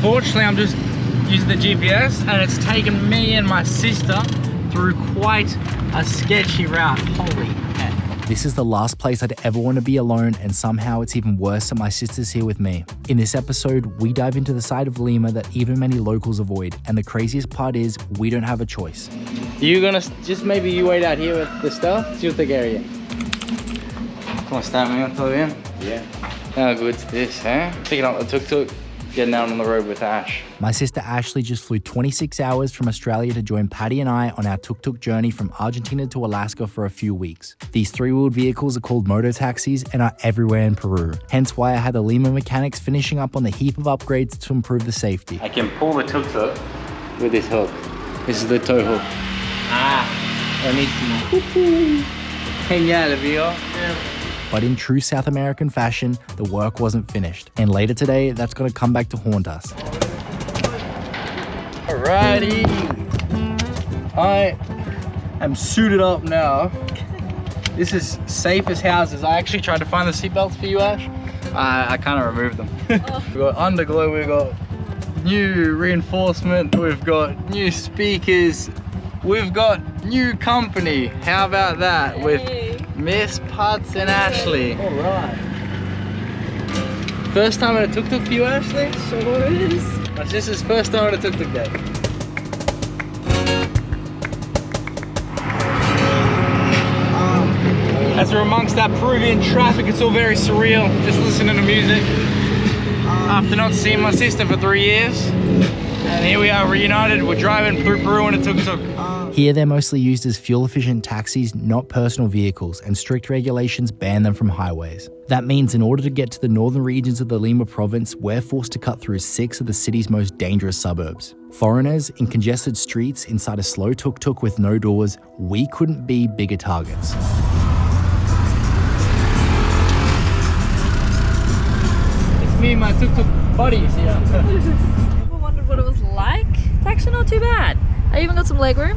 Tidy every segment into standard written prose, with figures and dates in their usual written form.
Unfortunately, I'm just using the GPS and it's taken me and my sister through quite a sketchy route. Holy heck. This is the last place I'd ever want to be alone, and somehow it's even worse that my sister's here with me. In this episode, we dive into the side of Lima that even many locals avoid, and the craziest part is we don't have a choice. You gonna just maybe you wait out here with the stuff? See what the area. ¿Cómo está, amigo? ¿Todo bien? Yeah. How good's this, eh? Picking up the tuk-tuk, getting out on the road with Ash. My sister Ashley just flew 26 hours from Australia to join Patty and I on our tuk-tuk journey from Argentina to Alaska for a few weeks. These three-wheeled vehicles are called moto taxis and are everywhere in Peru. Hence why I had the Lima mechanics finishing up on the heap of upgrades to improve the safety. I can pull the tuk-tuk with this hook. This is the tow hook. Buenísimo. Genial, amigo. But in true South American fashion, the work wasn't finished. And later today, that's gonna come back to haunt us. Alrighty. I am suited up now. This is safe as houses. I actually tried to find the seatbelts for you, Ash. I kind of removed them. We've got underglow, we've got new reinforcement, we've got new speakers, we've got new company. How about that? Hey. With Miss Putz and Ashley. All right. First time in a tuk-tuk for you, Ashley? Sure is. My sister's first time on a tuk-tuk day. As we're amongst that Peruvian traffic, it's all very surreal, just listening to music. After not seeing my sister for 3 years, and here we are reunited, we're driving through Peru in a tuk-tuk. Here they're mostly used as fuel-efficient taxis, not personal vehicles, and strict regulations ban them from highways. That means in order to get to the northern regions of the Lima province, we're forced to cut through 6 of the city's most dangerous suburbs. Foreigners in congested streets inside a slow tuk-tuk with no doors, we couldn't be bigger targets. It's me and my tuk-tuk buddies here. Ever wondered what it was like? It's actually not too bad. I even got some leg room.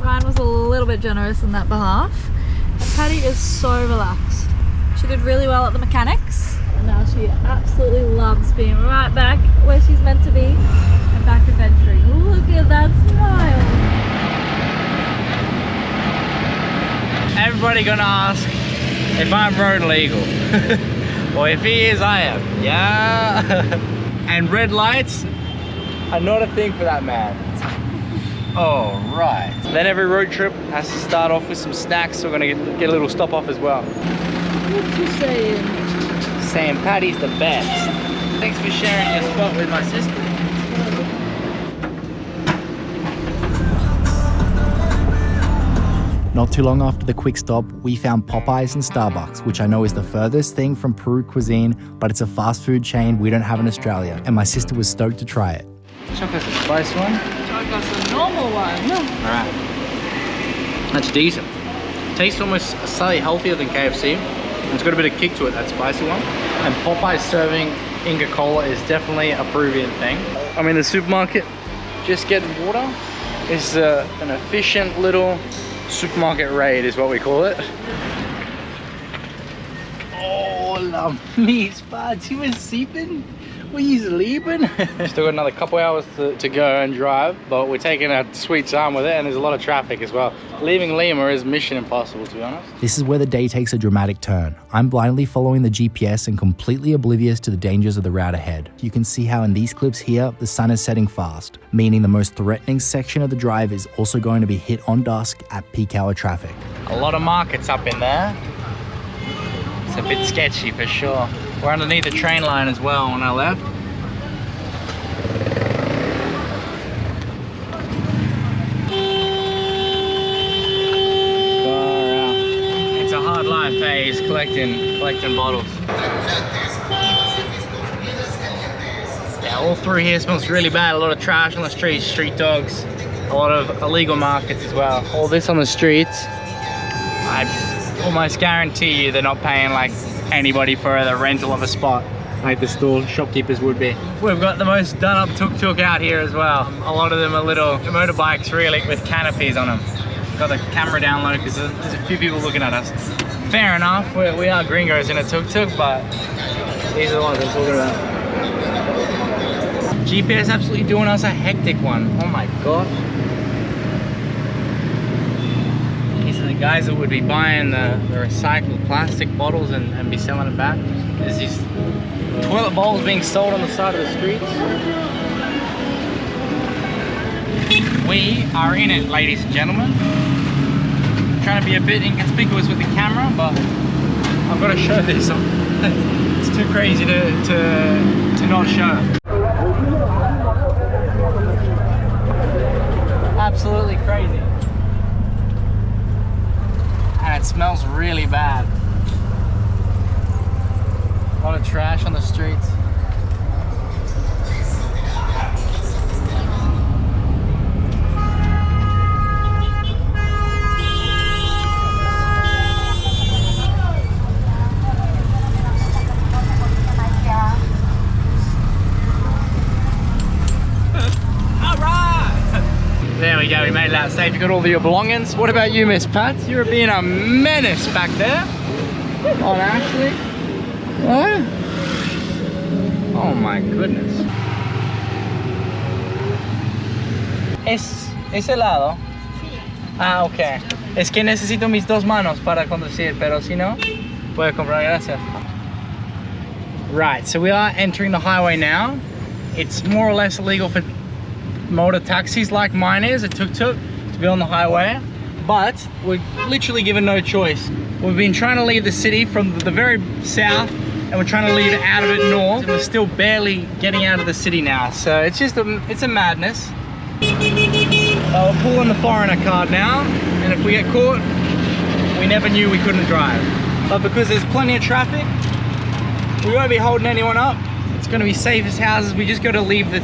Ryan was a little bit generous in that behalf. And Patty is so relaxed. She did really well at the mechanics, and now she absolutely loves being right back where she's meant to be and back adventuring. Look at that smile. Everybody gonna ask if I'm road legal. Well, if he is, I am. Yeah. And red lights are not a thing for that man. Oh, right. Then every road trip has to start off with some snacks, so we're gonna get a little stop off as well. What you saying? Saying Patty's the best. Thanks for sharing your spot with my sister. Not too long after the quick stop, we found Popeyes and Starbucks, which I know is the furthest thing from Peru cuisine, but it's a fast food chain we don't have in Australia, and my sister was stoked to try it. Chocolate's a spicy one. Chocolate's a normal one. Alright. That's decent. Tastes almost slightly healthier than KFC. It's got a bit of kick to it, that spicy one. And Popeyes serving Inca Cola is definitely a Peruvian thing. I'm in the supermarket, just getting water. It's an efficient little supermarket raid is what we call it. Oh, love me, Spuds. You were sleeping? Were you sleeping? Still got another couple hours to go and drive, but we're taking a sweet time with it, and there's a lot of traffic as well. Leaving Lima is mission impossible, to be honest. This is where the day takes a dramatic turn. I'm blindly following the GPS and completely oblivious to the dangers of the route ahead. You can see how in these clips here, the sun is setting fast, meaning the most threatening section of the drive is also going to be hit on dusk at peak hour traffic. A lot of markets up in there. It's a bit sketchy for sure. We're underneath the train line as well on our left. It's a hard life, eh? He's collecting bottles. Yeah, all through here smells really bad. A lot of trash on the streets, street dogs, a lot of illegal markets as well. All this on the streets, I almost guarantee you they're not paying like anybody for the rental of a spot like the store shopkeepers would be. We've got the most done up tuk-tuk out here as well. A lot of them are little motorbikes really with canopies on them. Got the camera down low because there's a few people looking at us. Fair enough, we are gringos in a tuk-tuk, but these are the ones I'm talking about. GPS absolutely doing us a hectic one. Oh my gosh. These are the guys that would be buying the recycled plastic bottles and be selling it back. There's these toilet bowls being sold on the side of the streets. We are in it, ladies and gentlemen. I'm trying to be a bit inconspicuous with the camera, but I've got to show this. It's too crazy to not show. Absolutely crazy. And it smells really bad. A lot of trash on the streets. There we go, we made it out safe. You got all your belongings. What about you, Miss Pat? You're being a menace back there. Oh, Ashley. What? Oh my goodness. ¿Es helado? Sí. Ah, ok. Es que necesito mis dos manos para conducir, pero si no, puedo comprar, gracias. Right, so we are entering the highway now. It's more or less illegal for motor taxis like mine is, a tuk-tuk, to be on the highway, but we're literally given no choice. We've been trying to leave the city from the very south, and we're trying to leave out of it north, and we're still barely getting out of the city now, so it's just it's a madness. We're pulling the foreigner card now, and if we get caught, we never knew we couldn't drive, but because there's plenty of traffic, we won't be holding anyone up. It's going to be safe as houses. We just got to leave the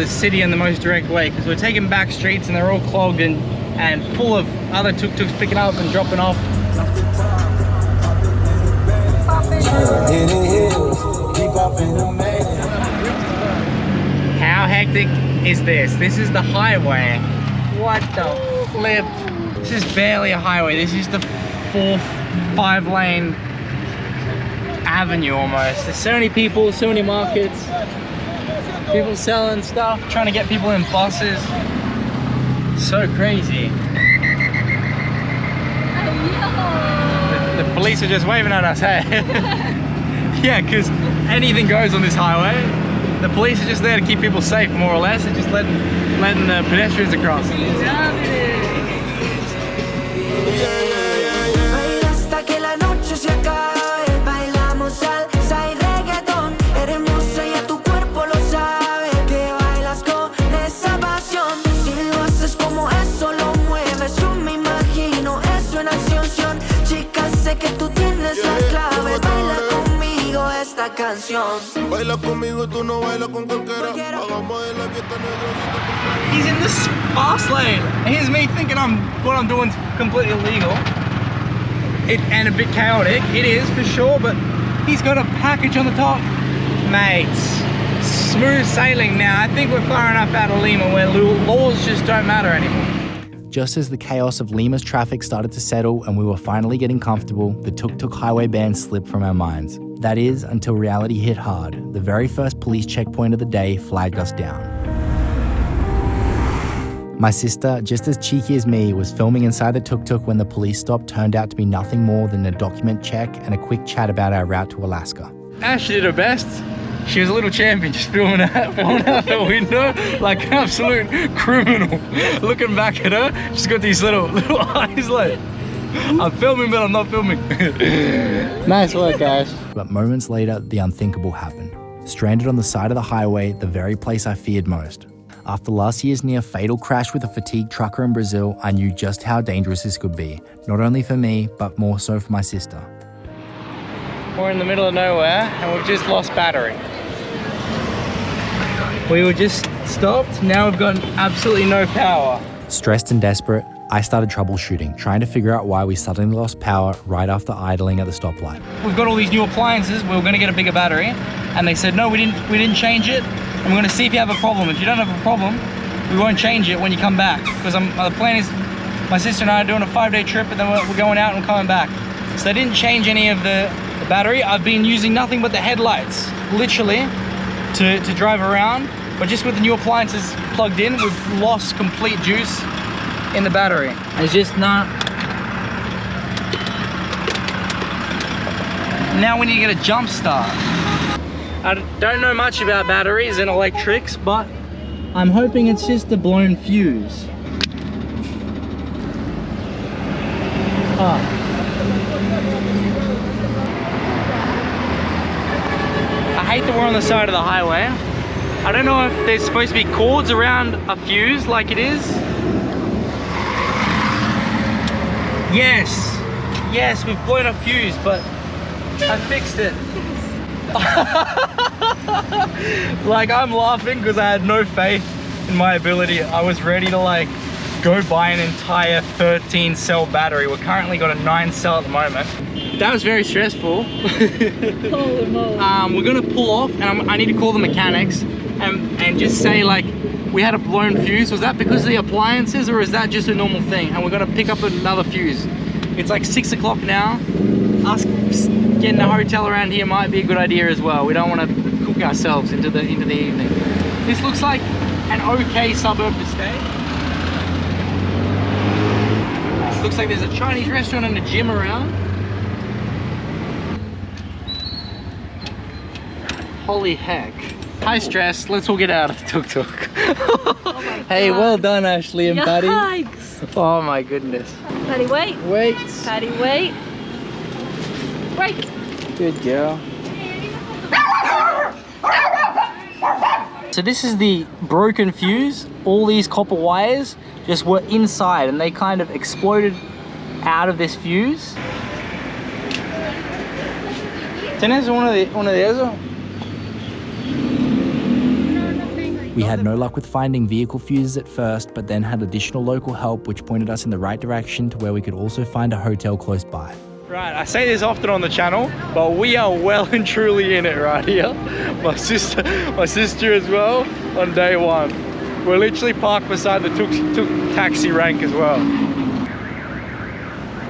city in the most direct way, because we're taking back streets and they're all clogged and full of other tuk-tuks picking up and dropping off. How hectic is this? This is the highway. What the flip? This is barely a highway. This is the 5-lane avenue almost. There's so many people, so many markets. People selling stuff, trying to get people in buses. So crazy. The police are just waving at us, hey? Yeah, because anything goes on this highway. The police are just there to keep people safe, more or less. They're just letting the pedestrians across. He's in this fast lane. Here's me thinking what I'm doing is completely illegal and a bit chaotic. It is for sure, but he's got a package on the top. Mates, smooth sailing now. I think we're far enough out of Lima where laws just don't matter anymore. Just as the chaos of Lima's traffic started to settle and we were finally getting comfortable, the tuk-tuk highway ban slipped from our minds. That is, until reality hit hard. The very first police checkpoint of the day flagged us down. My sister, just as cheeky as me, was filming inside the tuk-tuk when the police stop turned out to be nothing more than a document check and a quick chat about our route to Alaska. Ash did her best. She was a little champion, just filming out the window like an absolute criminal. Looking back at her, she's got these little eyes like, I'm filming, but I'm not filming. Nice work, guys. But moments later, the unthinkable happened. Stranded on the side of the highway, the very place I feared most. After last year's near fatal crash with a fatigued trucker in Brazil, I knew just how dangerous this could be, not only for me, but more so for my sister. We're in the middle of nowhere and we've just lost battery. We were just stopped, now we've got absolutely no power. Stressed and desperate, I started troubleshooting, trying to figure out why we suddenly lost power right after idling at the stoplight. We've got all these new appliances, we were going to get a bigger battery, and they said, no, we didn't change it, and we're going to see if you have a problem. If you don't have a problem, we won't change it when you come back. Because the plan is, my sister and I are doing a 5-day trip, and then we're going out and coming back. So they didn't change any of the battery. I've been using nothing but the headlights, literally, to drive around. But just with the new appliances plugged in, we've lost complete juice in the battery. It's just not. Now we need to get a jump start. I don't know much about batteries and electrics, but I'm hoping it's just a blown fuse. I hate that we're on the side of the highway. I don't know if there's supposed to be cords around a fuse like it is. Yes, we've blown a fuse, but I fixed it. Like, I'm laughing because I had no faith in my ability. I was ready to like go buy an entire 13 cell battery. We're currently got a 9 cell at the moment. That was very stressful. Holy moly. We're gonna pull off, and I need to call the mechanics and just say like, we had a blown fuse. Was that because of the appliances, or is that just a normal thing? And we're gonna pick up another fuse. It's like 6 o'clock now. Us getting a hotel around here might be a good idea as well. We don't want to cook ourselves into the evening. This looks like an okay suburb to stay. Looks like there's a Chinese restaurant and a gym around. Holy heck. High stress, let's all get out of the tuk-tuk. Oh hey, God. Well done, Ashley and Patty. Yikes. Oh my goodness. Patty, wait. Wait. Patty, wait. Wait. Good girl. So this is the broken fuse. All these copper wires just were inside and they kind of exploded out of this fuse. ¿Tienes uno de eso? We had no luck with finding vehicle fuses at first, but then had additional local help which pointed us in the right direction to where we could also find a hotel close by. Right, I say this often on the channel, but we are well and truly in it right here. My sister as well on day one. We're literally parked beside the tuk taxi rank as well.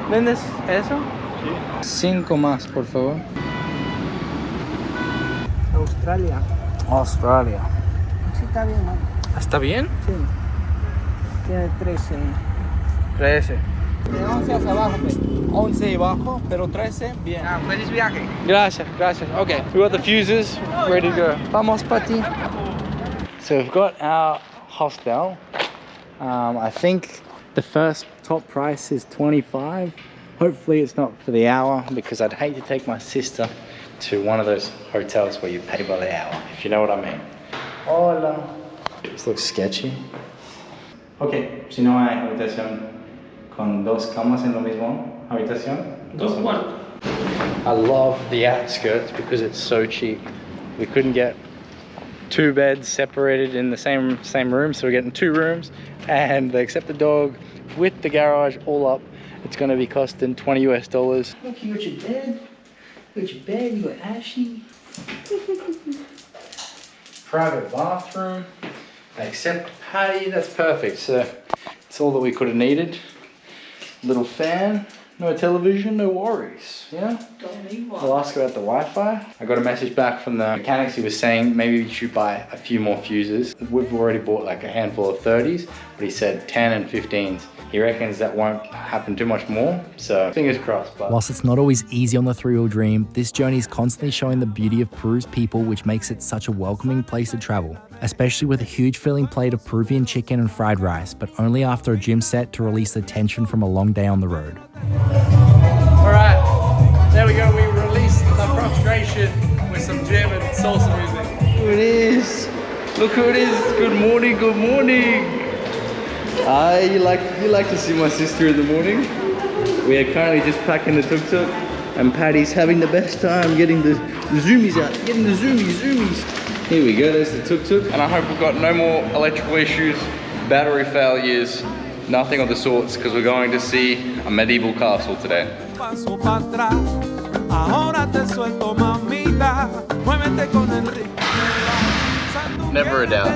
¿Vendes eso? Sí. 5 más, por favor. Australia. Australia. Sí, está bien, ¿no? ¿Está bien? Sí. Tiene 13. 13. De 11 hacia abajo, pues. 11 y bajo, pero 13, bien. Ah, feliz viaje. Gracias, gracias. Okay, we got the fuses ready to go. Vamos, Pati. So we've got our hostel. I think the first top price is 25. Hopefully it's not for the hour, because I'd hate to take my sister to one of those hotels where you pay by the hour, if you know what I mean. Hola. This looks sketchy. Okay, si no hay habitación con 2 camas en la misma habitación. 2 cuartos. I love the outskirts because it's so cheap. We couldn't get 2 beds separated in the same room, so we're getting 2 rooms, and they accept the dog with the garage all up. It's going to be costing $20 US. Look, you got your bed. You got your bed. You got Ashley. Private bathroom. They accept Patty. That's perfect. So it's all that we could have needed. Little fan. No television, no worries, yeah? Don't need one. I'll ask about the Wi-Fi. I got a message back from the mechanics. He was saying maybe we should buy a few more fuses. We've already bought like a handful of 30s, but he said 10 and 15s. He reckons that won't happen too much more, so fingers crossed. But Whilst it's not always easy on the three-wheel dream, this journey is constantly showing the beauty of Peru's people, which makes it such a welcoming place to travel, especially with a huge filling plate of Peruvian chicken and fried rice, but only after a gym set to release the tension from a long day on the road. Alright, there we go. We released the frustration with some gym and salsa music. Who it is? Look who it is. Good morning, good morning. You like to see my sister in the morning. We are currently just packing the tuk-tuk, and Patty's having the best time getting the zoomies out. Getting the zoomies. Here we go, there's the tuk-tuk. And I hope we've got no more electrical issues, battery failures, nothing of the sorts, because we're going to see a medieval castle today. Never a doubt.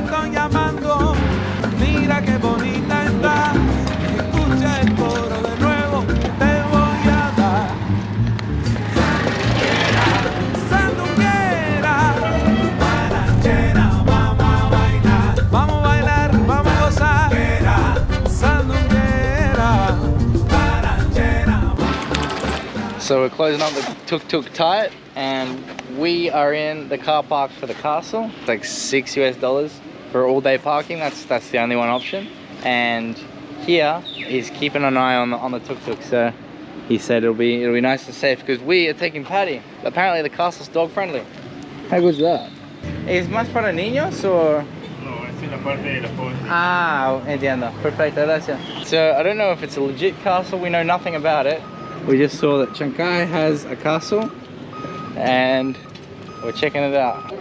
Mira qué bonita está, escucha el coro de nuevo, te voy a dar. Sandunguera, guarachera, vamos a bailar. So we're closing up the tuk-tuk tight, and we are in the car park for the castle. It's like $6 US for all-day parking. That's the only one option. And here he's keeping an eye on the tuk-tuk. So he said it'll be nice and safe because we are taking Patty. Apparently the castle's dog friendly. How good's that? ¿Es más para niños o? No, es en la parte de la foto. Ah, entiendo. Perfecto, gracias. So I don't know if it's a legit castle. We know nothing about it. We just saw that Chancay has a castle and we're checking it out.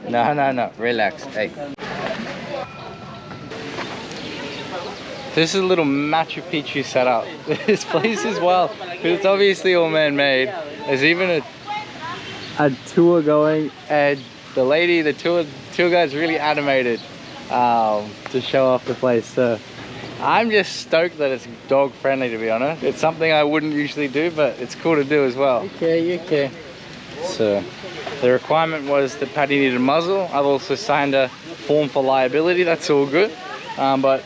No, relax. Hey. This is a little Machu Picchu setup. This place is wild because it's obviously all man-made. There's even a tour going, and the tour guide's really animated to show off the place. So I'm just stoked that it's dog friendly, to be honest. It's something I wouldn't usually do, but it's cool to do as well. Okay. So the requirement was that Patty needed a muzzle. I've also signed a form for liability. That's all good. But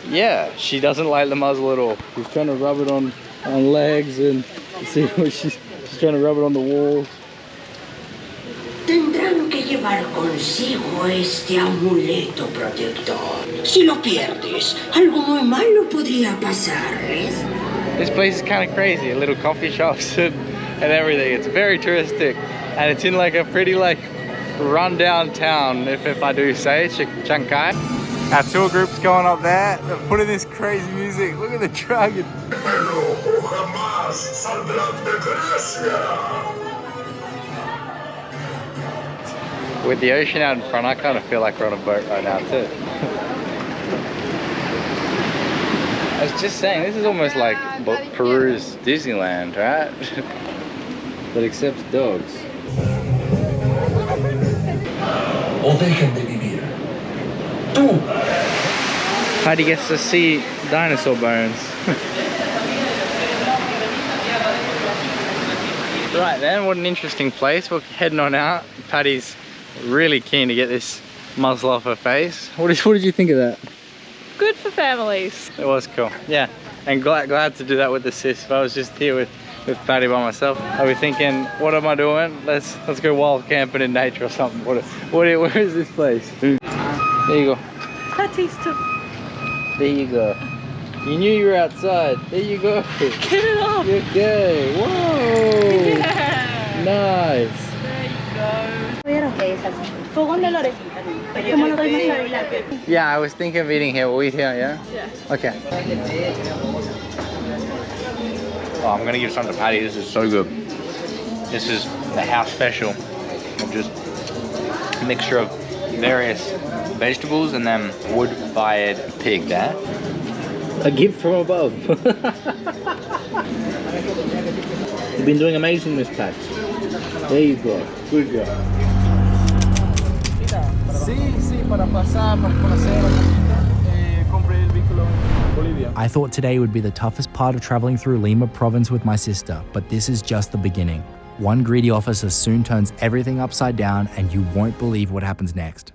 yeah, she doesn't like the muzzle at all. She's trying to rub it on legs and see what she's trying to rub it on the walls. Tendrán que llevar consigo este amuleto protector. Si lo pierdes, algo muy malo podría pasarles. This place is kind of crazy. Little coffee shops and everything. It's very touristic, and it's in like a pretty like run-down town, if I do say, Chancay. Our tour group's going up there. They're putting this crazy music. Look at the dragon. With the ocean out in front, I kind of feel like we're on a boat right now too. I was just saying, this is almost like Peru's Disneyland, right? But accepts dogs. O dejen de vivir. Tú. Patty gets to see dinosaur bones. Right then, what an interesting place. We're heading on out. Patty's really keen to get this muzzle off her face. What did you think of that? Good for families. It was cool, yeah. And glad to do that with the sis. If I was just here with Patty by myself, I'd be thinking, what am I doing? Let's go wild camping in nature or something. Where is this place? There you go. Patty's too. There you go. You knew you were outside. There you go. Get it off. Okay. Whoa. Yeah. Nice. Yeah, I was thinking of eating here. We'll eat here, yeah? Yeah. Okay. Oh, I'm gonna give some to Patty. This is so good. This is the house special of just a mixture of various vegetables and then wood-fired pig there. A gift from above. You've been doing amazing, Miss Pat. There you go. Good girl. Sí, para pasar, para conocer la cosita, compré el vehículo en Bolivia. I thought today would be the toughest part of traveling through Lima province with my sister, but this is just the beginning. One greedy officer soon turns everything upside down and you won't believe what happens next.